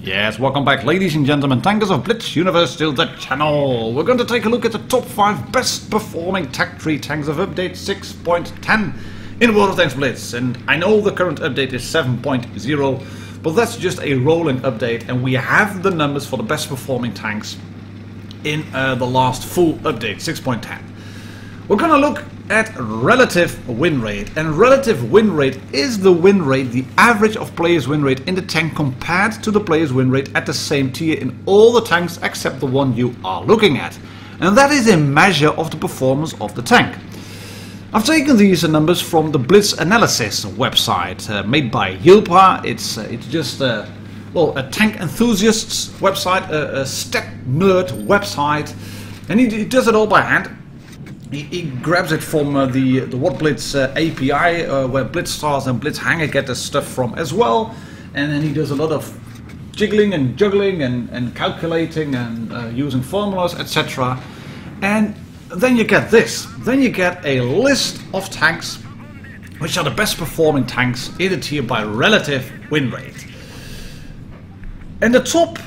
Yes, welcome back ladies and gentlemen, Tankers of Blitz Universe, still the channel. We're going to take a look at the top 5 best performing Tech 3 tanks of update 6.10 in World of Tanks Blitz. And I know the current update is 7.0, but that's just a rolling update and we have the numbers for the best performing tanks in the last full update, 6.10. We're going to look at relative win rate, and relative win rate is the win rate, the average of players' win rate in the tank compared to the players' win rate at the same tier in all the tanks except the one you are looking at. And that is a measure of the performance of the tank. I've taken these numbers from the Blitz Analysis website made by Yilpa. It's just well, a tank enthusiast's website, a stat nerd website, and he does it all by hand. He grabs it from the WoTBlitz API, where Blitzstars and Blitzhanger get the stuff from as well, and then he does a lot of jiggling and juggling and calculating and using formulas, etc. And then you get this. Then you get a list of tanks which are the best performing tanks in the tier by relative win rate. And the top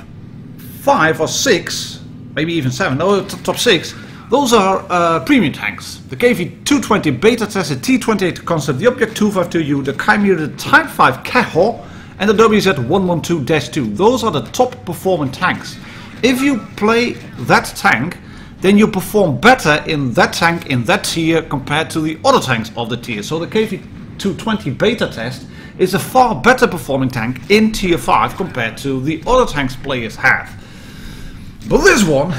5 or 6, maybe even 7, no, top 6, those are premium tanks. The KV-220 beta tested T29 concept, the Object 252U, the Chimera, the Type 5 Keho, and the WZ-112-2. Those are the top performing tanks. If you play that tank, then you perform better in that tank in that tier compared to the other tanks of the tier. So the KV-220 beta test is a far better performing tank in tier 5 compared to the other tanks players have. But this one,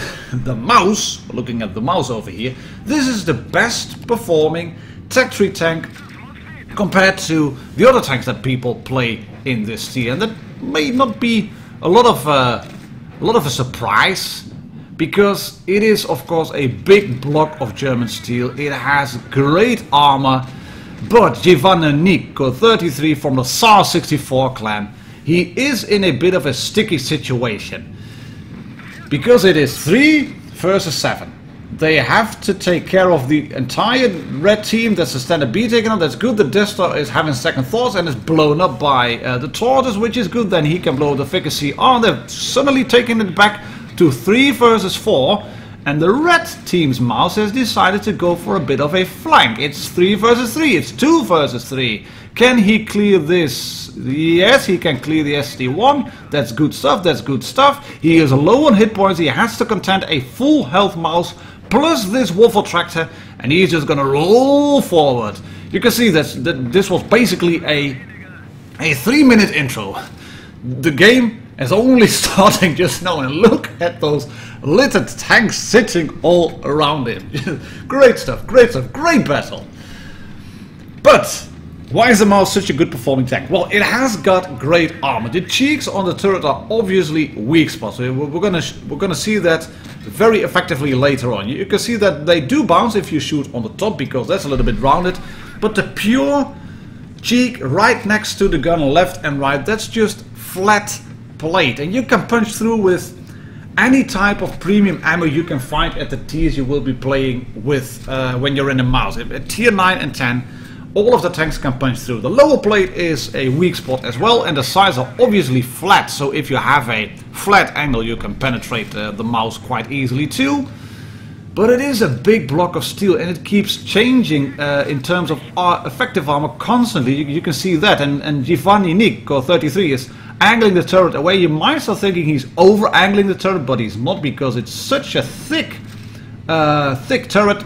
the mouse, looking at the mouse over here, this is the best performing Tech 3 tank compared to the other tanks that people play in this tier. And that may not be a lot of a surprise, because it is of course a big block of German steel. It has great armor, but Giovanni Nico 33 from the SAR 64 clan, he is in a bit of a sticky situation. Because it is 3 versus 7. They have to take care of the entire red team. That's the standard B taken out. That's good. The Destar is having second thoughts and is blown up by the Tortoise, which is good. Then he can blow the Efficacy on. They're suddenly taking it back to 3 versus 4. And the red team's mouse has decided to go for a bit of a flank. It's 3 versus 3. It's 2 versus 3. Can he clear this? Yes, he can clear the ST1. That's good stuff. That's good stuff. He is low on hit points. He has to contend a full health mouse plus this waffle tractor, and he's just gonna roll forward. You can see that this was basically a 3-minute intro. The game is only starting just now, and look at those littered tanks sitting all around him. Great stuff, great battle. But why is the mouse such a good performing tank? Well, it has got great armor. The cheeks on the turret are obviously weak spots. We're gonna see that very effectively later on. You can see that they do bounce if you shoot on the top, because that's a little bit rounded. But the pure cheek right next to the gun, left and right, that's just flat plate, and you can punch through with any type of premium ammo you can find at the tiers you will be playing with when you're in the mouse. At tier 9 and 10, all of the tanks can punch through. The lower plate is a weak spot as well, and the sides are obviously flat, so if you have a flat angle you can penetrate the mouse quite easily too. But it is a big block of steel, and it keeps changing in terms of effective armor constantly. You can see that, and Giovanni Nico 33 is angling the turret away. You might start thinking he's over angling the turret, but he's not, because it's such a thick turret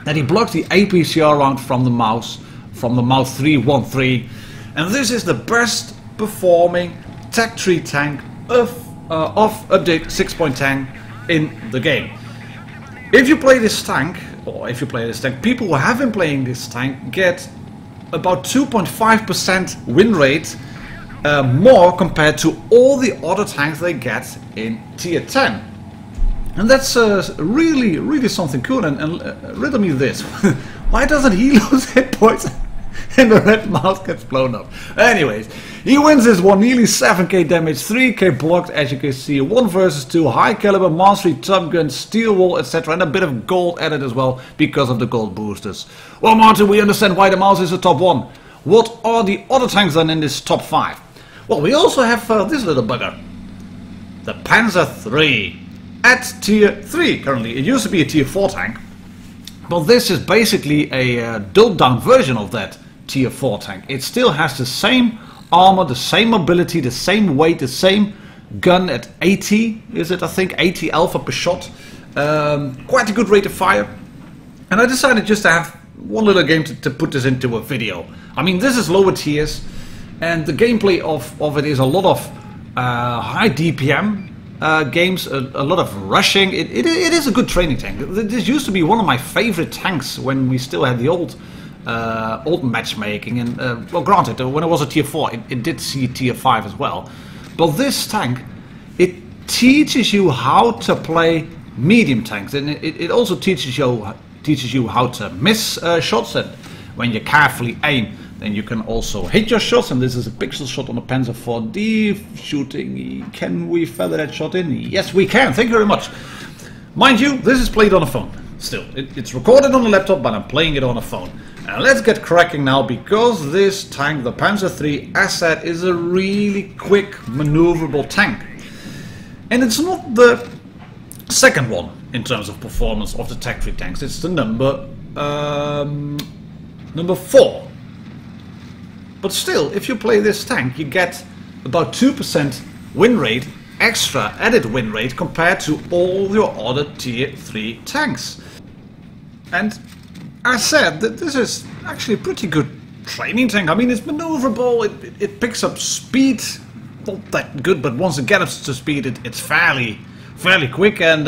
that he blocks the APCR round from the mouse 313. And this is the best performing Tech 3 tank of update 6.10 in the game. If you play this tank, people who have been playing this tank get about 2.5% win rate more compared to all the other tanks they get in tier 10. And that's really something cool. And riddle me this. Why doesn't he lose hit points and the red mouse gets blown up? Anyways, he wins this one, nearly 7k damage, 3k blocked, as you can see, 1 versus 2, high caliber, mastery, top gun, steel wall, etc. And a bit of gold added as well because of the gold boosters. Well, Martin, we understand why the mouse is the top 1. What are the other tanks then in this top 5? Well, we also have this little bugger. the Panzer III at tier 3 currently. It used to be a tier 4 tank, but this is basically a dulled down version of that tier 4 tank. It still has the same armor, the same mobility, the same weight, the same gun at 80, is it I think, 80 alpha per shot. Quite a good rate of fire. And I decided just to have one little game to put this into a video. I mean, this is lower tiers, and the gameplay of it is a lot of high DPM games, a lot of rushing. It is a good training tank. This used to be one of my favorite tanks when we still had the old matchmaking. And well, granted, when it was a tier 4, it did see tier 5 as well. But this tank, it teaches you how to play medium tanks, and it also teaches you how to miss shots, and when you carefully aim, then you can also hit your shots. And this is a pixel shot on the Panzer IV shooting. Can we feather that shot in? Yes, we can. Thank you very much. Mind you, this is played on a phone. Still, it's recorded on a laptop, but I'm playing it on a phone. And let's get cracking now, because this tank, the Panzer III, as said, is a really quick, maneuverable tank. And it's not the second one in terms of performance of the Tech 3 tanks. It's the number 4. But still, if you play this tank, you get about 2% win rate, extra added win rate, compared to all your other tier 3 tanks. And I said that this is actually a pretty good training tank. I mean, it's maneuverable, it picks up speed, not that good, but once it gets to speed, it's fairly quick. And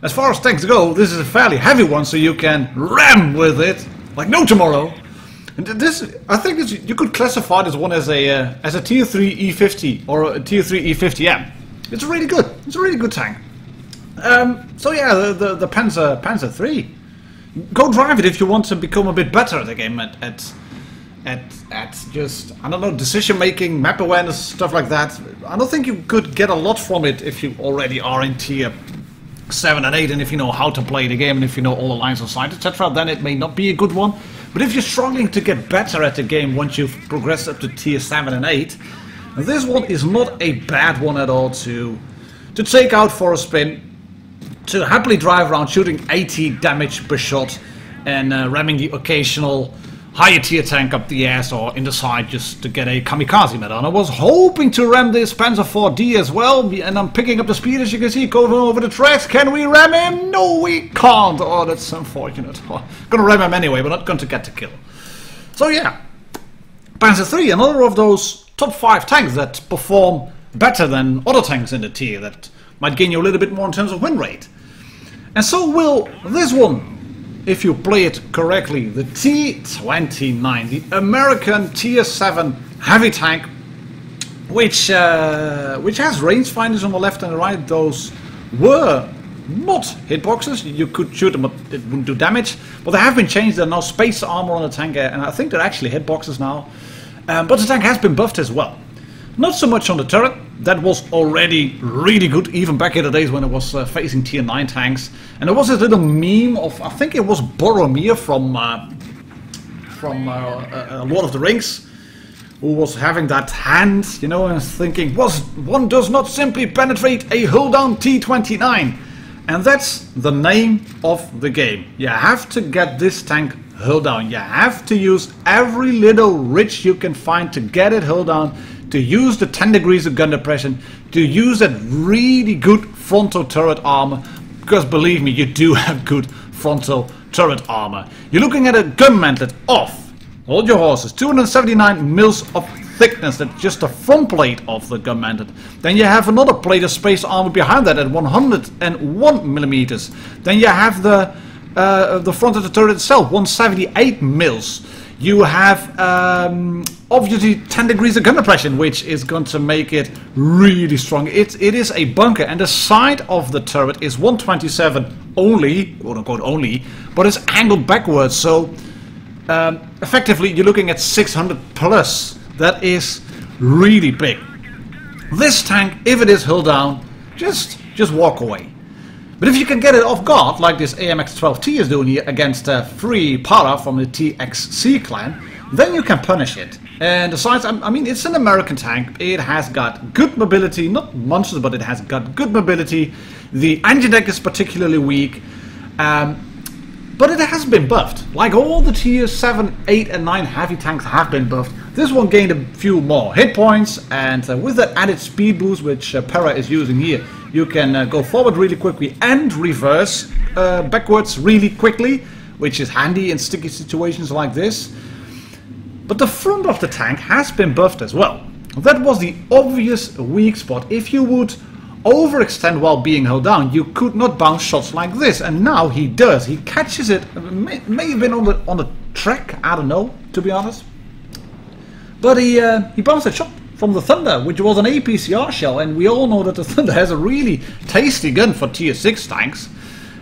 as far as tanks go, this is a fairly heavy one, so you can ram with it like no tomorrow. And this, I think you could classify this one as a tier 3 E50 or a tier 3 E50M. It's really good. It's a really good tank. So yeah, the Panzer III. Go drive it if you want to become a bit better at the game at just, I don't know, decision making, map awareness, stuff like that. I don't think you could get a lot from it if you already are in tier 7 and 8, and if you know how to play the game, and if you know all the lines of sight, etc., then it may not be a good one. But if you're struggling to get better at the game once you've progressed up to tier 7 and 8, this one is not a bad one at all to take out for a spin, to happily drive around shooting 80 damage per shot and ramming the occasional higher tier tank up the ass or in the side just to get a kamikaze medal. And I was hoping to ram this Panzer IV as well, and I'm picking up the speed, as you can see, going over the tracks. Can we ram him? No, we can't. Oh, that's unfortunate. Oh, gonna ram him anyway, we're not going to get the kill. So yeah, Panzer III, another of those top 5 tanks that perform better than other tanks in the tier, that might gain you a little bit more in terms of win rate. And so will this one, if you play it correctly, the T29, the American tier 7 heavy tank, which has rangefinders on the left and the right. Those were not hitboxes. You could shoot them, but it wouldn't do damage. But they have been changed. There are now space armor on the tank, and I think they're actually hitboxes now. But the tank has been buffed as well. Not so much on the turret. That was already really good, even back in the days when it was facing tier 9 tanks. And there was this little meme of, I think it was Boromir from Lord of the Rings, who was having that hand, you know, and thinking, one does not simply penetrate a hull down T29. And that's the name of the game. You have to get this tank hull down. You have to use every little ridge you can find to get it hull down, to use the 10 degrees of gun depression, to use that really good frontal turret armor, because believe me, you do have good frontal turret armor. You're looking at a gun mantlet of, hold your horses, 279 mils of thickness. That's just the front plate of the gun mantlet. Then you have another plate of space armor behind that at 101 millimeters. Then you have the front of the turret itself, 178 mils. You have obviously 10 degrees of gun depression, which is going to make it really strong. It is a bunker, and the side of the turret is 127 only, quote unquote only, but it's angled backwards. So effectively you're looking at 600 plus. That is really big. This tank, if it is hull down, just walk away. But if you can get it off guard, like this AMX-12T is doing here against Free Para from the TXC clan, then you can punish it. And the size, I mean, it's an American tank. It has got good mobility, not monsters, but it has got good mobility. The engine deck is particularly weak, but it has been buffed. Like all the tier 7, 8 and 9 heavy tanks have been buffed. This one gained a few more hit points, and with that added speed boost, which Para is using here, you can go forward really quickly and reverse backwards really quickly, which is handy in sticky situations like this. But the front of the tank has been buffed as well. That was the obvious weak spot. If you would overextend while being held down, you could not bounce shots like this, and now he does. He catches it, may have been on the track, I don't know, to be honest. But he bounced a shot from the Thunder, which was an APCR shell, and we all know that the Thunder has a really tasty gun for tier 6 tanks,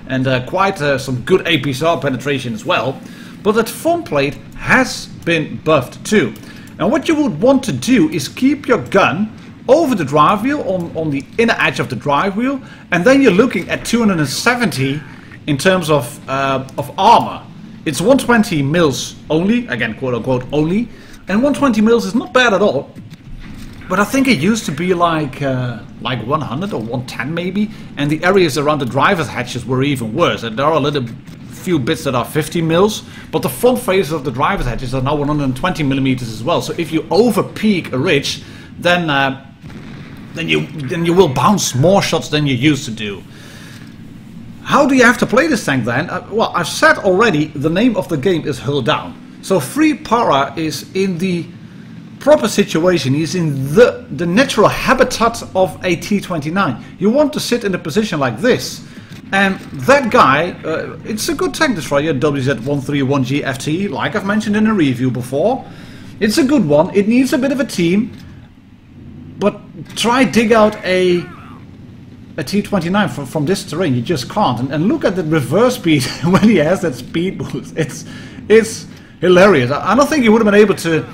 and quite some good APCR penetration as well. But that front plate has been buffed too. And what you would want to do is keep your gun over the drive wheel, on the inner edge of the drive wheel, and then you're looking at 270 in terms of armor. It's 120 mils only, again quote unquote only, and 120 mils is not bad at all. But I think it used to be like 100 or 110 maybe, and the areas around the driver's hatches were even worse. And there are a few bits that are 50 mils, but the front faces of the driver's hatches are now 120 millimeters as well. So if you over peak a ridge, then you will bounce more shots than you used to do. How do you have to play this tank then? Well, I've said already, the name of the game is Hull Down. So Free Para is in the proper situation. He's in the natural habitat of a T29. You want to sit in a position like this. And that guy, it's a good tank destroyer, WZ131G FTE, like I've mentioned in a review before. It's a good one. It needs a bit of a team, but try dig out a T29 from this terrain. You just can't. And look at the reverse speed when he has that speed boost. It's hilarious. I don't think he would have been able to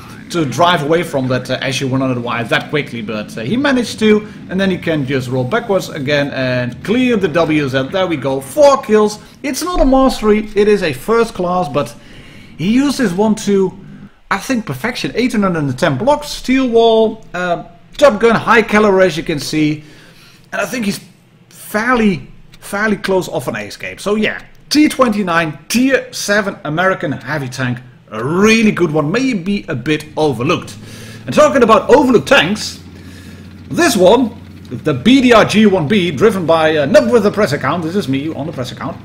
drive away from that SU-100Y that quickly, but he managed to, and then he can just roll backwards again and clear the W's, and there we go, 4 kills. It's not a mastery, it is a first class, but he used this one to, I think, perfection. 810 blocks, steel wall, top gun, high caliber as you can see, and I think he's fairly close off an escape. So yeah, T29 tier 7 American heavy tank. A really good one, maybe a bit overlooked. And talking about overlooked tanks, this one, the BDRG-1B, driven by Nub with the press account. This is me on the press account.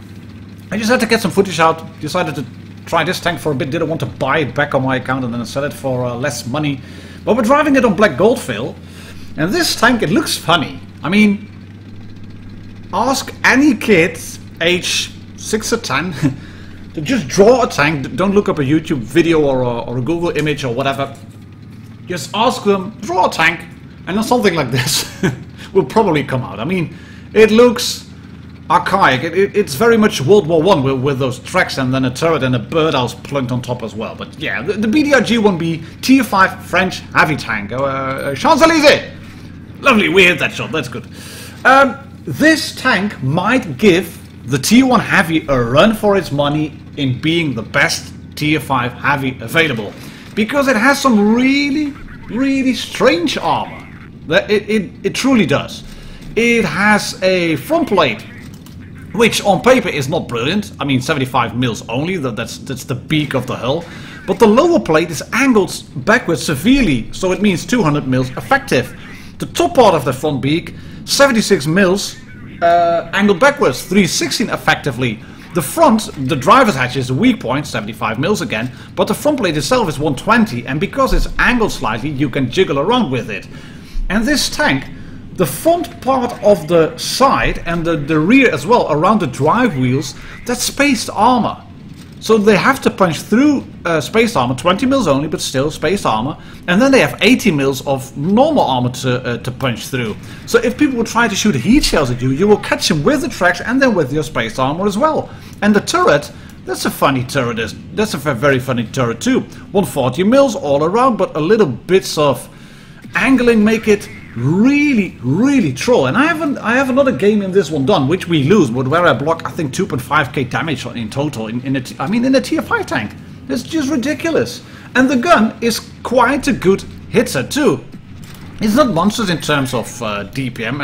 I just had to get some footage out, decided to try this tank for a bit, didn't want to buy it back on my account and then sell it for less money. But we're driving it on Black Gold Fill, and this tank, it looks funny. I mean, ask any kid, age 6 or 10, to just draw a tank. Don't look up a YouTube video or a Google image or whatever. Just ask them, draw a tank, and then something like this will probably come out. I mean, it looks archaic. It's very much World War I with those tracks and then a turret and a birdhouse plunked on top as well. But yeah, the BDRG-1B tier 5 French heavy tank. Champs-Élysées! Lovely, we hit that shot, that's good. This tank might give the tier 1 heavy a run for its money in being the best tier 5 heavy available, because it has some really strange armor. It truly does. It has a front plate which on paper is not brilliant. I mean, 75 mils only, that's the beak of the hull, but the lower plate is angled backwards severely, so it means 200 mils effective. The top part of the front beak, 76 mils angled backwards, 316 effectively. The front, the driver's hatch is a weak point, 75 mils again, but the front plate itself is 120, and because it's angled slightly, you can jiggle around with it. And this tank, the front part of the side and the rear as well, around the drive wheels, that's spaced armor. So they have to punch through spaced armor, 20 mils only, but still spaced armor. And then they have 80 mils of normal armor to punch through. So if people would try to shoot heat shells at you, you will catch them with the tracks and then with your spaced armor as well. And the turret, that's a funny turret. That's a very funny turret too. 140 mils all around, but a little bits of angling make it really troll. And I have another game in this one done, which we lose, but where I block I think 2.5k damage in total in a tier 5 tank. It's just ridiculous. And the gun is quite a good hitter too. It's not monstrous in terms of DPM,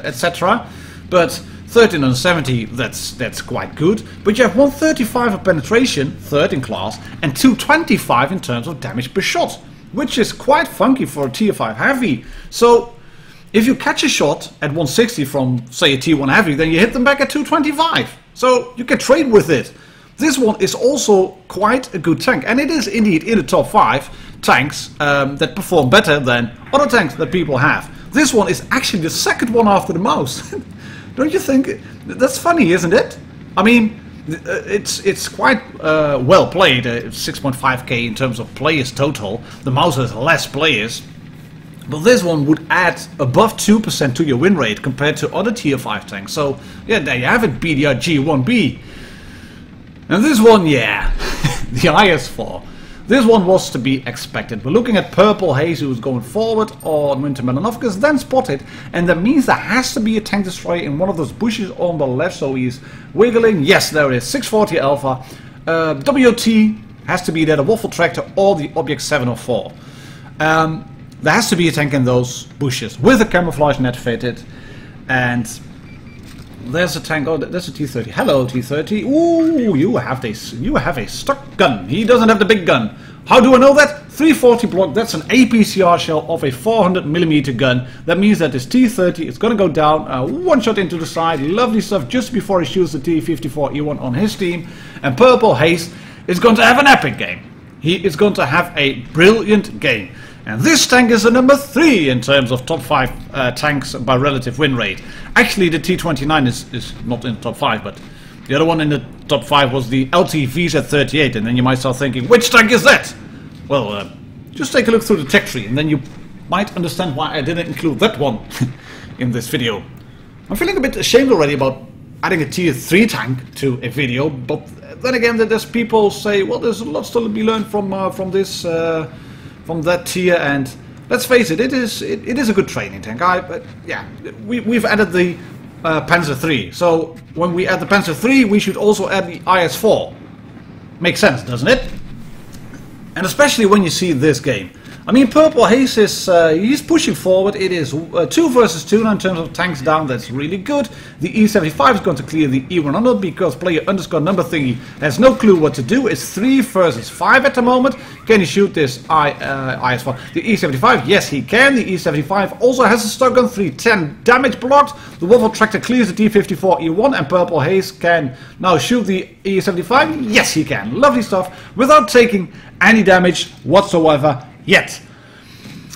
etc. But 1370, that's quite good. But you have 135 of penetration, third in class, and 225 in terms of damage per shot, which is quite funky for a tier 5 heavy. So if you catch a shot at 160 from, say, a tier 1 heavy, then you hit them back at 225. So you can trade with it. This one is also quite a good tank, and it is indeed in the top 5 tanks that perform better than other tanks that people have. This one is actually the second one after the mouse. Don't you think? That's funny, isn't it? I mean, it's quite well played. 6.5k in terms of players total. The mouse has less players. But this one would add above 2% to your win rate compared to other tier 5 tanks. So, yeah, there you have it, BDRG-1B. And this one, yeah, the IS-4. This one was to be expected. We're looking at Purple Haze, who's going forward on Winter Melanovka, then spotted. And that means there has to be a tank destroyer in one of those bushes on the left. So he's wiggling. Yes, there is. 640 Alpha. WT has to be there, the Waffle Tractor or the Object 704. There has to be a tank in those bushes with a camouflage net fitted. And there's a tank. Oh, that's a T30. Hello, T30. Ooh, you have a stock gun. He doesn't have the big gun. How do I know that? 340 block. That's an APCR shell of a 400mm gun. That means that this T30 is going to go down. One shot into the side. Lovely stuff just before he shoots the T54E1 on his team. And Purple Haze is going to have an epic game. He is going to have a brilliant game. And this tank is the number 3 in terms of top 5 tanks by relative win rate. Actually, the T29 is not in the top 5, but the other one in the top 5 was the LTVZ38. And then you might start thinking, which tank is that? Well, just take a look through the tech tree, and then you might understand why I didn't include that one in this video. I'm feeling a bit ashamed already about adding a tier 3 tank to a video, but then again, there's people say, well, there's a lot still to be learned from this. From that tier, and let's face it, it is a good training tank. Yeah, we've added the Panzer III, so when we add the Panzer III, we should also add the IS-4. Makes sense, doesn't it? And especially when you see this game. I mean, Purple Haze is he's pushing forward. It is 2 versus 2 now in terms of tanks down. That's really good. The E75 is going to clear the E100 because player underscore number thingy has no clue what to do. It's 3 versus 5 at the moment. Can he shoot this IS-4? The E75, yes he can. The E75 also has a stock gun, 310 damage blocked. The Waffle Tractor clears the T54E1, and Purple Haze can now shoot the E75. Yes he can. Lovely stuff without taking any damage whatsoever yet.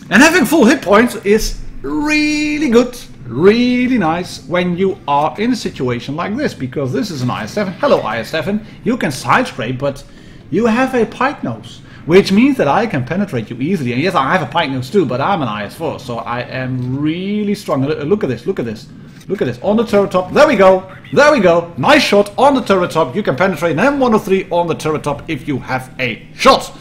And having full hit points is really good, really nice when you are in a situation like this, because this is an IS-7. Hello IS-7, you can side scrape, but you have a pike nose, which means that I can penetrate you easily. And yes, I have a pike nose too, but I'm an IS-4, so I am really strong. Look at this, look at this. Look at this, on the turret top, there we go, nice shot on the turret top. You can penetrate an M103 on the turret top if you have a shot.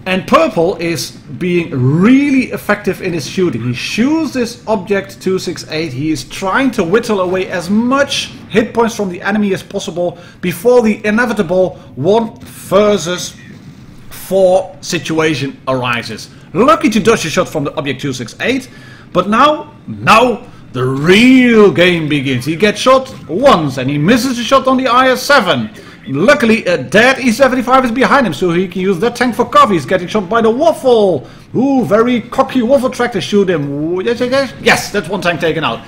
And Purple is being really effective in his shooting. He shoots this Object 268. He is trying to whittle away as much hit points from the enemy as possible before the inevitable 1 versus 4 situation arises. Lucky to dodge a shot from the Object 268, but now the real game begins. He gets shot once and he misses a shot on the IS-7. Luckily, a dead E75 is behind him, so he can use that tank for cover. He's getting shot by the Waffle. Ooh, very cocky Waffle Tractor shoot him. Ooh, yes, that's one tank taken out.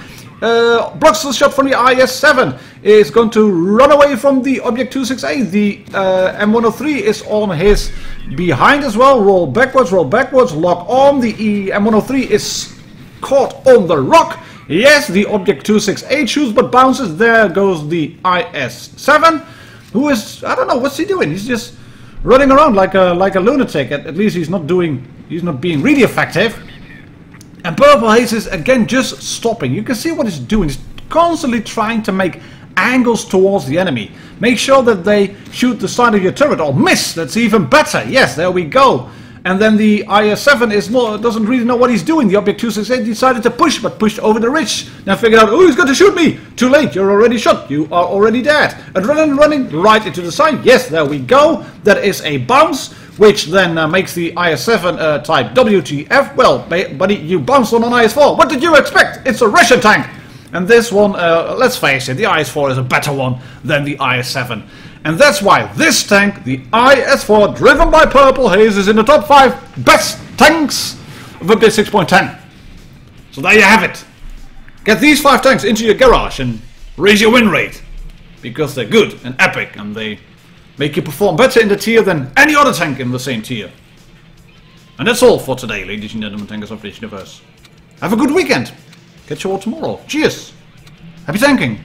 Blocks the shot from the IS-7. Is going to run away from the Object 268. The M103 is on his behind as well. Roll backwards, lock on. The M103 is caught on the rock. Yes, the Object 268 shoots but bounces. There goes the IS-7. Who is, I don't know, what's he doing? He's just running around like a lunatic. At least he's not being really effective. And Purple Haze is again just stopping. You can see what he's doing. He's constantly trying to make angles towards the enemy. Make sure that they shoot the side of your turret or miss. That's even better. Yes, there we go. And then the IS-7 doesn't really know what he's doing. The Object 268 decided to push, but pushed over the ridge. Then figured out, oh, he's going to shoot me. Too late, you're already shot. You are already dead. Adrenaline running right into the side. Yes, there we go. That is a bounce, which then makes the IS-7 type WTF. Well, buddy, you bounced on an IS-4. What did you expect? It's a Russian tank. And this one, let's face it, the IS-4 is a better one than the IS-7. And that's why this tank, the IS-4, driven by Purple Haze, is in the top 5 best tanks of update 6.10. So there you have it. Get these 5 tanks into your garage and raise your win rate. Because they're good and epic and they make you perform better in the tier than any other tank in the same tier. And that's all for today, ladies and gentlemen, tankers of this universe. Have a good weekend. Catch you all tomorrow. Cheers. Happy tanking.